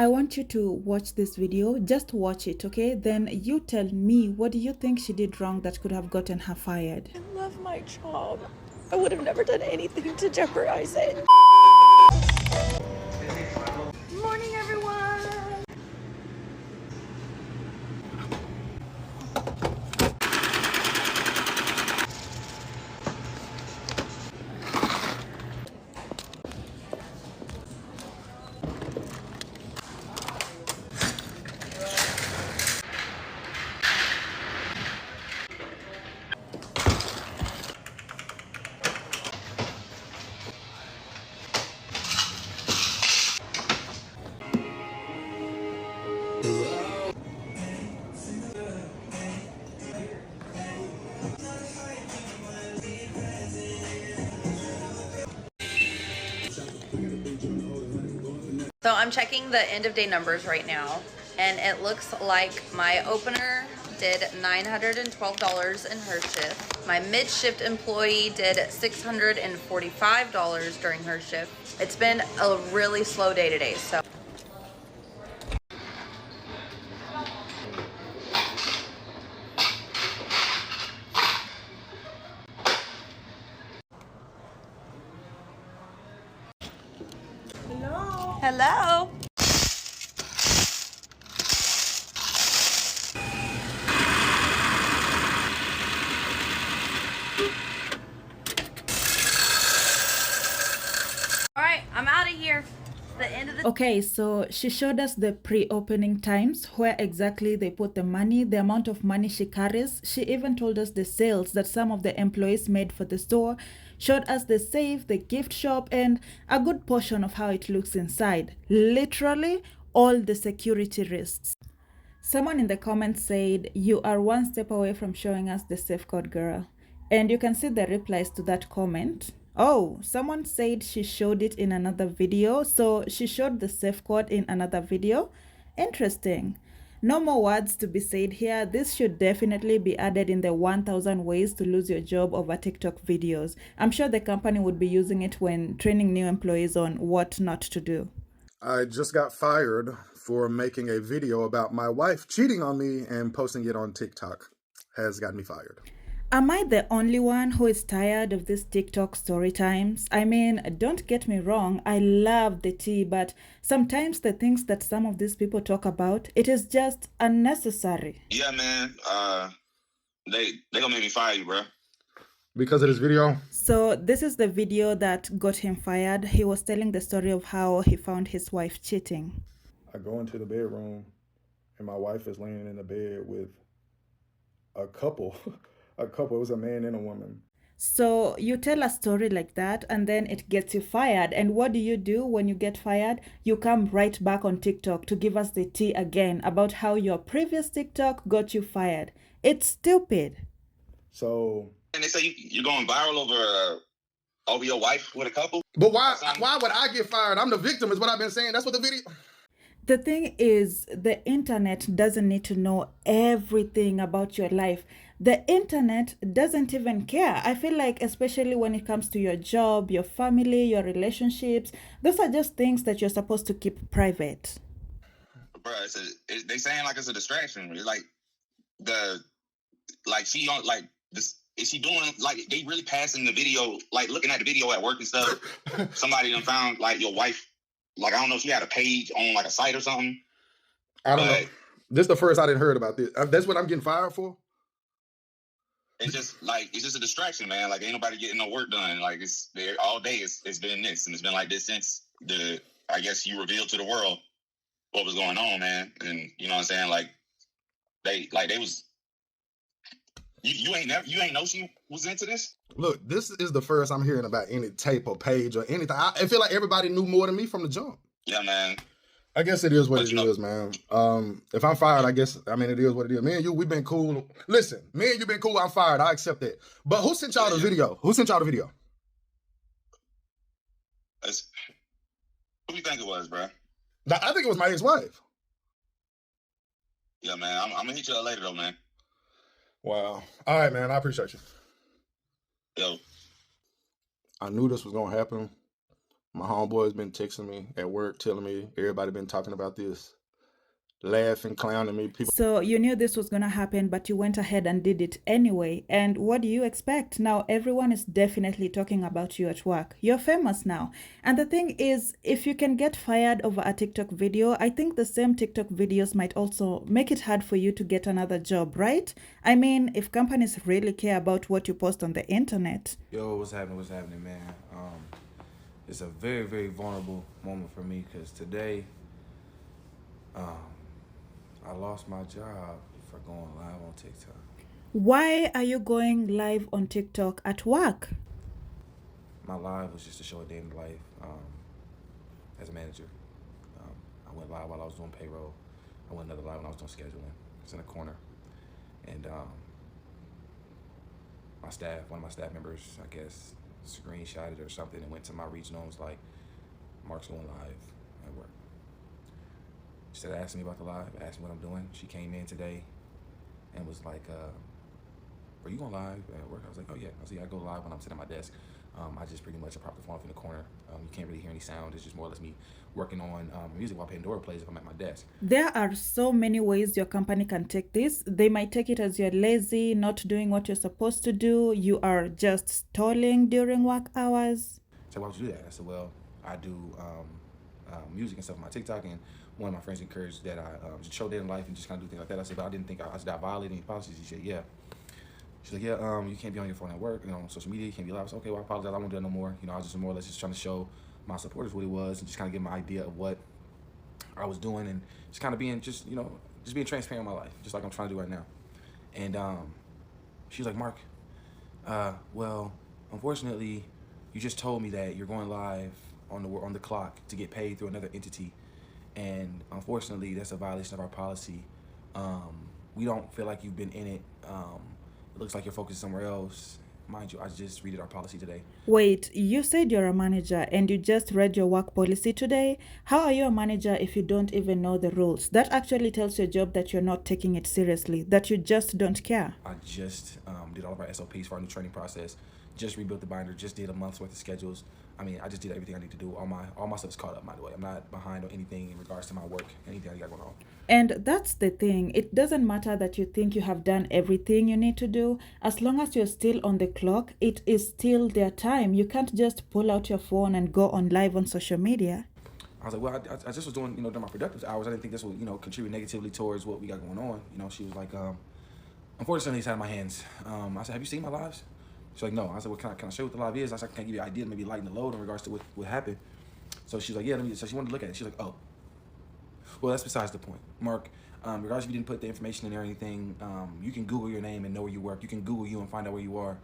I want you to watch this video. Just watch it, okay? Then you tell me, what do you think she did wrong that could have gotten her fired? I love my job. I would have never done anything to jeopardize it. Morning, everyone. So I'm checking the end of day numbers right now, and it looks like my opener did $912 in her shift. My mid-shift employee did $645 during her shift. It's been a really slow day today, so. Hello. Hello. All right, I'm out of here. The end of the Okay, so she showed us the pre-opening times, where exactly they put the money, the amount of money she carries. She even told us the sales that some of the employees made for the store, showed us the safe, the gift shop, and a good portion of how it looks inside. Literally, all the security risks. Someone in the comments said, "You are one step away from showing us the safe code, girl." And you can see the replies to that comment. Oh, someone said she showed it in another video. So she showed the safe code in another video. Interesting. No more words to be said here. This should definitely be added in the 1000 ways to lose your job over TikTok videos. I'm sure the company would be using it when training new employees on what not to do. I just got fired for making a video about my wife cheating on me and posting it on TikTok. Has got me fired. Am I the only one who is tired of these TikTok story times? I mean, don't get me wrong, I love the tea, but sometimes the things that some of these people talk about, it is just unnecessary. Yeah, man. They gonna make me fire you, bro. Because of this video? So this is the video that got him fired. He was telling the story of how he found his wife cheating. I go into the bedroom and my wife is laying in the bed with a couple. A couple. It was a man and a woman. So you tell a story like that and then it gets you fired. And what do you do when you get fired? You come right back on TikTok to give us the tea again about how your previous TikTok got you fired. It's stupid. So. And they say you're going viral over your wife with a couple. But why would I get fired? I'm the victim is what I've been saying. That's what the video. The thing is, the internet doesn't need to know everything about your life. The internet doesn't even care. I feel like, especially when it comes to your job, your family, your relationships, those are just things that you're supposed to keep private. Bro, they saying like it's a distraction. It's like she on like this. Is she doing like they really passing the video, like looking at the video at work and stuff? Somebody done found like your wife. Like, I don't know if she had a page on like a site or something. I don't know. This is the first I didn't heard about this. That's what I'm getting fired for? It's just a distraction, man. Like, ain't nobody getting no work done. Like, it's there all day. It's been this, and it's been like this since I guess you revealed to the world what was going on, man. And you know what I'm saying? Like, they was. You ain't know she was into this? Look, this is the first I'm hearing about any tape or page or anything. I feel like everybody knew more than me from the jump. Yeah, man. I guess it is what it is, man. If I'm fired, it is what it is. Me and you, we've been cool. Listen, me and you been cool. I'm fired. I accept that. But who sent y'all the video? Who sent y'all the video? Who do you think it was, bro? I think it was my ex-wife. Yeah, man. I'm gonna hit you up later, though, man. Wow. All right, man. I appreciate you. Yo. I knew this was gonna happen. My homeboys been texting me at work, telling me everybody been talking about this, laughing, clowning me. People. So you knew this was going to happen, but you went ahead and did it anyway. And what do you expect? Now everyone is definitely talking about you at work. You're famous now. And the thing is, if you can get fired over a TikTok video, I think the same TikTok videos might also make it hard for you to get another job, right? I mean, if companies really care about what you post on the internet. Yo, what's happening, man? It's a very, very vulnerable moment for me because today, I lost my job for going live on TikTok. Why are you going live on TikTok at work? My live was just to show a day in the life as a manager. I went live while I was doing payroll. I went another live when I was doing scheduling. It's in a corner. And one of my staff members, I guess, screenshotted it or something and went to my regional and was like, Mark's going live at work. She started asking me about the live, asked me what I'm doing. She came in today and was like, are you going live at work? I was like, oh yeah. I was like, I go live when I'm sitting at my desk. I just pretty much prop the phone up in the corner. You can't really hear any sound. It's just more or less me working on music while Pandora plays if I'm at my desk. There are so many ways your company can take this. They might take it as you're lazy, not doing what you're supposed to do. You are just stalling during work hours. So why would you do that? I said, well, I do music and stuff on my TikTok, and one of my friends encouraged that I just show day in life and just kind of do things like that. I said, but I didn't think I violated any policies. She said, yeah. She's like, yeah, you can't be on your phone at work, on social media, you can't be live. I said, okay, well, I apologize, I won't do that no more. I was just more or less just trying to show my supporters what it was and just kind of give them an idea of what I was doing and just kind of being just being transparent in my life, just like I'm trying to do right now. And she was like, Mark, well, unfortunately, you just told me that you're going live on the clock to get paid through another entity. And unfortunately, that's a violation of our policy. We don't feel like you've been in it. It looks like you're focused somewhere else. Mind you, I just read our policy today. Wait, you said you're a manager and you just read your work policy today? How are you a manager if you don't even know the rules? That actually tells your job that you're not taking it seriously, that you just don't care. I just did all of our SOPs for our new training process, just rebuilt the binder, just did a month's worth of schedules. I mean, I just did everything I need to do. All my stuff is caught up, by the way. I'm not behind on anything in regards to my work, anything I got going on. And that's the thing. It doesn't matter that you think you have done everything you need to do. As long as you're still on the clock, it is still their time. You can't just pull out your phone and go on live on social media. I was like, well, I just was doing, during my productive hours. I didn't think this would, contribute negatively towards what we got going on. She was like, unfortunately, it's out of my hands. I said, have you seen my lives? She's like, no. I said, well, can I show you what the live is? I said, I can give you an idea, maybe lighten the load in regards to what happened. So she's like, yeah, so she wanted to look at it. She's like, oh. Well, that's besides the point. Mark, regardless if you didn't put the information in there or anything, you can Google your name and know where you work. You can Google you and find out where you are.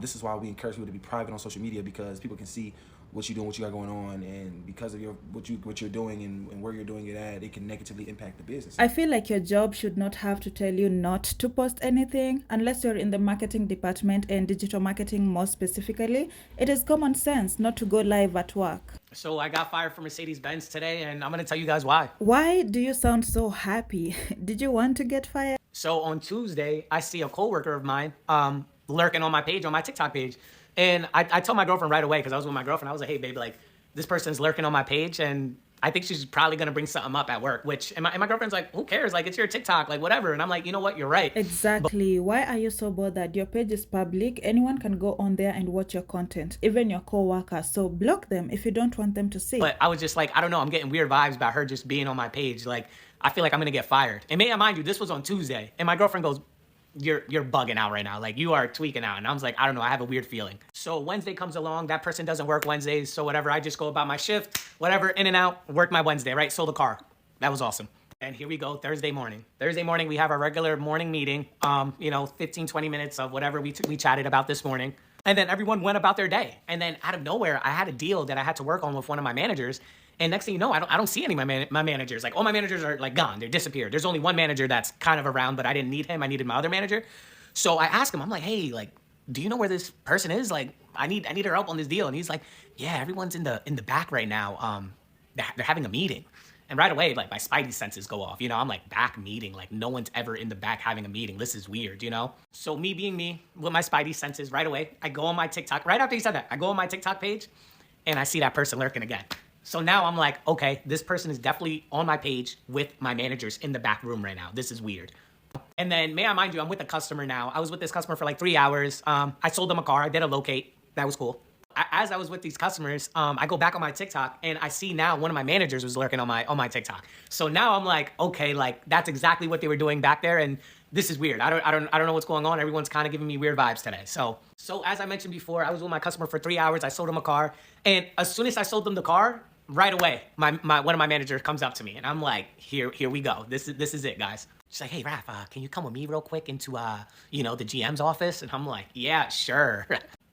This is why we encourage people to be private on social media, because people can see what you're doing, what you got going on, and because of what you're doing and where you're doing it at, it can negatively impact the business. I feel like your job should not have to tell you not to post anything unless you're in the marketing department and digital marketing more specifically. It is common sense not to go live at work. So I got fired from Mercedes-Benz today, and I'm going to tell you guys why. Why do you sound so happy? Did you want to get fired? So on Tuesday, I see a coworker of mine lurking on my page, on my TikTok page. And I told my girlfriend right away, because I was with my girlfriend. I was like, hey, baby, like, this person's lurking on my page, and I think she's probably going to bring something up at work, and my girlfriend's like, who cares? Like, it's your TikTok, like, whatever. And I'm like, you know what? You're right. Exactly. Why are you so bothered? Your page is public. Anyone can go on there and watch your content, even your co-workers. So block them if you don't want them to see. But I was just like, I don't know. I'm getting weird vibes about her just being on my page. Like, I feel like I'm going to get fired. And may I mind you, this was on Tuesday. And my girlfriend goes, you're bugging out right now. Like, you are tweaking out. And I was like, I don't know. I have a weird feeling. So Wednesday comes along. That person doesn't work Wednesdays. So whatever. I just go about my shift, whatever, in and out, work my Wednesday, right? Sold a car. That was awesome. And here we go, Thursday morning. Thursday morning, we have our regular morning meeting, 15, 20 minutes of whatever we chatted about this morning. And then everyone went about their day. And then out of nowhere, I had a deal that I had to work on with one of my managers. And next thing you know, I don't see any of my managers. Like, all my managers are like gone. They're disappeared. There's only one manager that's kind of around, but I didn't need him. I needed my other manager. So I asked him, I'm like, hey, like, do you know where this person is? Like, I need her help on this deal. And he's like, yeah, everyone's in the back right now. They're having a meeting. And right away, like, my spidey senses go off. I'm like, back meeting. Like, no one's ever in the back having a meeting. This is weird, So me being me, with my spidey senses, right away, I go on my TikTok. Right after he said that, I go on my TikTok page, and I see that person lurking again. So now I'm like, okay, this person is definitely on my page with my managers in the back room right now. This is weird. And then, may I mind you, I'm with a customer now. I was with this customer for like 3 hours. I sold them a car. I did a locate. That was cool. As I was with these customers, I go back on my TikTok and I see now one of my managers was lurking on my TikTok. So now I'm like, okay, like that's exactly what they were doing back there, and this is weird. I don't know what's going on. Everyone's kind of giving me weird vibes today. So as I mentioned before, I was with my customer for 3 hours. I sold him a car, and as soon as I sold them the car, right away, one of my managers comes up to me, and I'm like, here we go. This is it, guys. She's like, hey, Raph, can you come with me real quick into, the GM's office? And I'm like, yeah, sure.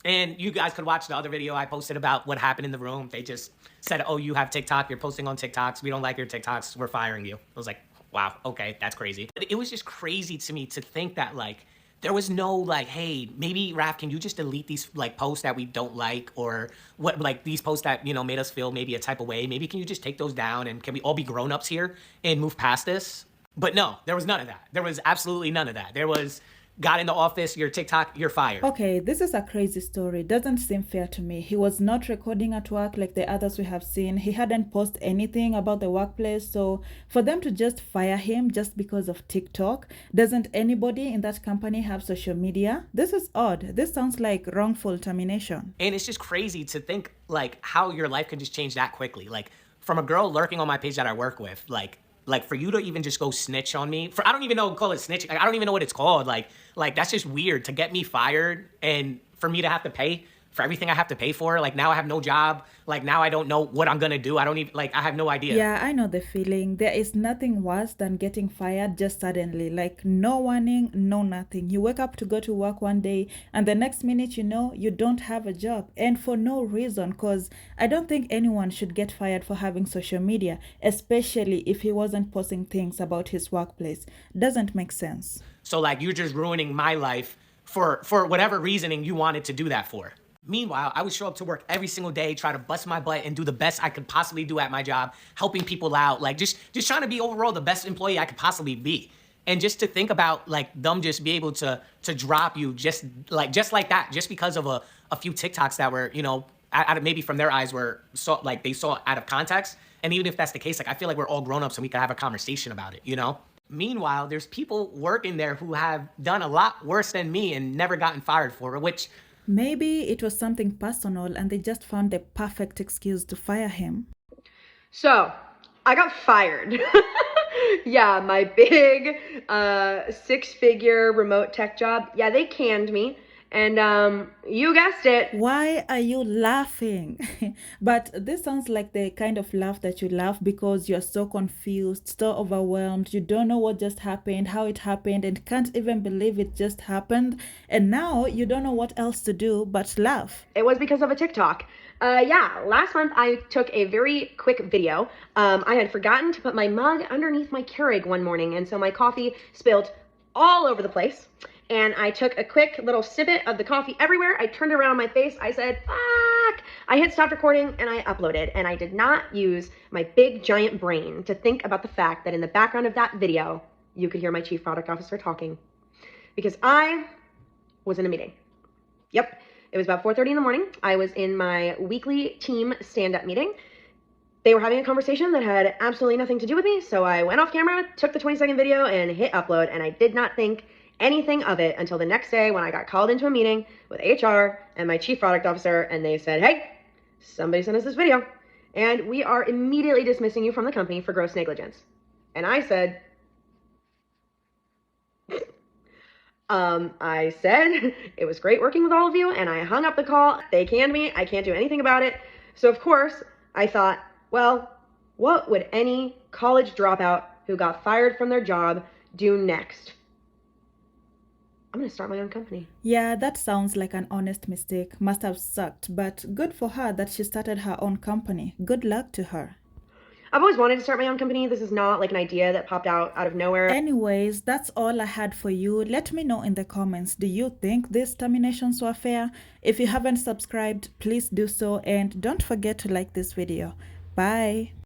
And you guys could watch the other video I posted about what happened in the room. They just said, oh, you have TikTok. You're posting on TikToks. We don't like your TikToks. We're firing you. I was like, wow, okay, that's crazy. But it was just crazy to me to think that, like, there was no, like, hey, maybe, Raph, can you just delete these, like, posts that we don't like, or what, like, these posts that, made us feel maybe a type of way. Maybe can you just take those down, and can we all be grown-ups here and move past this? But no, there was none of that. There was absolutely none of that. There was, got in the office, your TikTok, you're fired. Okay, this is a crazy story. Doesn't seem fair to me. He was not recording at work like the others we have seen. He hadn't posted anything about the workplace. So for them to just fire him just because of TikTok, doesn't anybody in that company have social media? This is odd. This sounds like wrongful termination. And it's just crazy to think, like, how your life can just change that quickly. Like, from a girl lurking on my page that I work with, like for you to even just go snitch on me, I don't even know, call it snitching. Like, I don't even know what it's called. Like that's just weird to get me fired and for me to have to pay for everything I have to pay for. Like, now I have no job. Like, now I don't know what I'm gonna do. I don't even, like, I have no idea. Yeah, I know the feeling. There is nothing worse than getting fired just suddenly. Like, no warning, no nothing. You wake up to go to work one day, and the next minute you don't have a job. And for no reason, because I don't think anyone should get fired for having social media, especially if he wasn't posting things about his workplace. Doesn't make sense. So, like, you're just ruining my life for whatever reasoning you wanted to do that for. Meanwhile, I would show up to work every single day, try to bust my butt and do the best I could possibly do at my job, helping people out, like just trying to be overall the best employee I could possibly be. And just to think about, like, them just be able to drop you just like that, just because of a few TikToks that were, maybe from their eyes they saw out of context. And even if that's the case, like, I feel like we're all grown-ups and we could have a conversation about it, Meanwhile, there's people working there who have done a lot worse than me and never gotten fired for it, which... Maybe it was something personal and they just found the perfect excuse to fire him. So, I got fired. Yeah, my big 6-figure remote tech job. Yeah, they canned me. And you guessed it. Why are you laughing? But this sounds like the kind of laugh that you laugh because you're so confused, so overwhelmed. You don't know what just happened, how it happened, and can't even believe it just happened. And now you don't know what else to do but laugh. It was because of a TikTok. Last month I took a very quick video. I had forgotten to put my mug underneath my Keurig one morning, and so my coffee spilled all over the place. And I took a quick little snippet of the coffee everywhere. I turned around my face. I said, fuck. I hit stop recording and I uploaded. And I did not use my big giant brain to think about the fact that in the background of that video, you could hear my chief product officer talking. Because I was in a meeting. Yep. It was about 4:30 in the morning. I was in my weekly team stand-up meeting. They were having a conversation that had absolutely nothing to do with me. So I went off camera, took the 20-second video and hit upload. And I did not think anything of it until the next day when I got called into a meeting with HR and my chief product officer, and they said, hey, somebody sent us this video and we are immediately dismissing you from the company for gross negligence. And I said, it was great working with all of you, and I hung up the call. They canned me. I can't do anything about it. So of course I thought, well, what would any college dropout who got fired from their job do next? I'm going to start my own company. Yeah, that sounds like an honest mistake. Must have sucked, but good for her that she started her own company. Good luck to her. I've always wanted to start my own company. This is not like an idea that popped out of nowhere. Anyways, that's all I had for you. Let me know in the comments, do you think these terminations were fair? If you haven't subscribed, please do so, and don't forget to like this video. Bye.